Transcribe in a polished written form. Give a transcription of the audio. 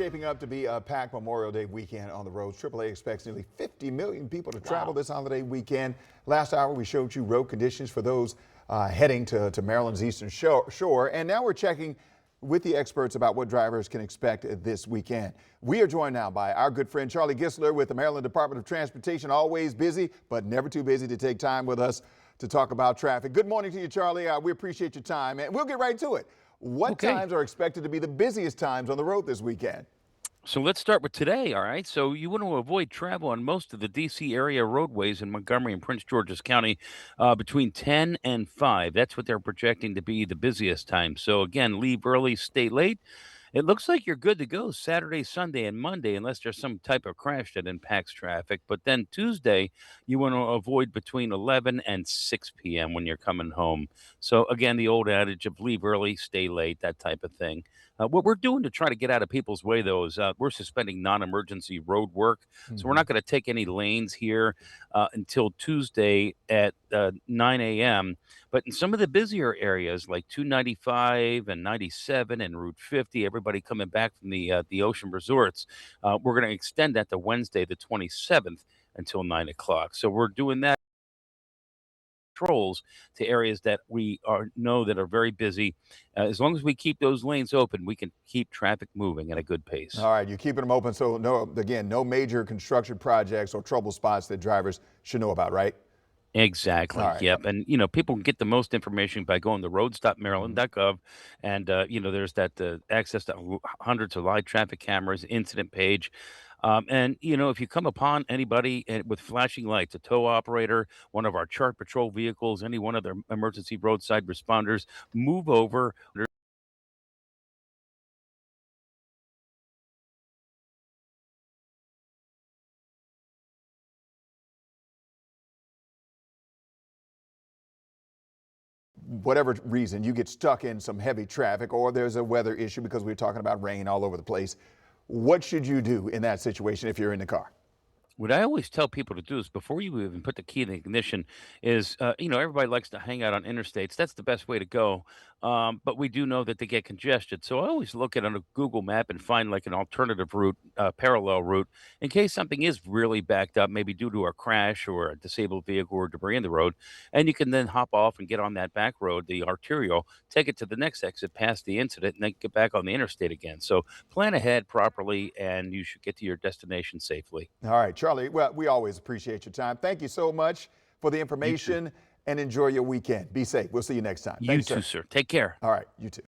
Shaping up to be a packed Memorial Day weekend on the roads. AAA expects nearly 50 million people to travel this holiday weekend. Last hour, we showed you road conditions for those heading to Maryland's eastern shore. And now we're checking with the experts about what drivers can expect this weekend. We are joined now by our good friend Charlie Gisler with the Maryland Department of Transportation. Always busy, but never too busy to take time with us to talk about traffic. Good morning to you, Charlie. We appreciate your time, and we'll get right to it. What times are expected to be the busiest times on the road this weekend? So let's start with today, all right? So you want to avoid travel on most of the D.C. area roadways in Montgomery and Prince George's County between 10 and 5. That's what they're projecting to be the busiest time. So again, leave early, stay late. It looks like you're good to go Saturday, Sunday, and Monday, unless there's some type of crash that impacts traffic. But then Tuesday, you want to avoid between 11 and 6 p.m. when you're coming home. So, again, the old adage of leave early, stay late, that type of thing. What we're doing to try to get out of people's way, though, is we're suspending non emergency road work. So, we're not going to take any lanes here until Tuesday at 9 a.m. But in some of the busier areas like 295 and 97 and Route 50, everybody coming back from the ocean resorts, we're going to extend that to Wednesday, the 27th, until 9 o'clock. So we're doing that controls to areas that we know that are very busy. As long as we keep those lanes open, we can keep traffic moving at a good pace. All right, you're keeping them open, so no major construction projects or trouble spots that drivers should know about, right? All Exactly. right. Yep. And people can get the most information by going to roads.maryland.gov, and there's that access to hundreds of live traffic cameras, incident page. And if you come upon anybody with flashing lights, a tow operator, one of our chart patrol vehicles, any one of their emergency roadside responders, move over. Whatever reason you get stuck in some heavy traffic or there's a weather issue because we're talking about rain all over the place, what should you do in that situation if you're in the car? What I always tell people to do is before you even put the key in the ignition is, everybody likes to hang out on interstates. That's the best way to go. But we do know that they get congested. So I always look at on a Google map and find like an alternative route, parallel route, in case something is really backed up, maybe due to a crash or a disabled vehicle or debris in the road. And you can then hop off and get on that back road, the arterial, take it to the next exit past the incident, and then get back on the interstate again. So plan ahead properly, and you should get to your destination safely. All right, Charlie, well, we always appreciate your time. Thank you so much for the You too. information and enjoy your weekend. Be safe. We'll see you next time. You Thanks, too, sir. sir. Take care. All right, you too.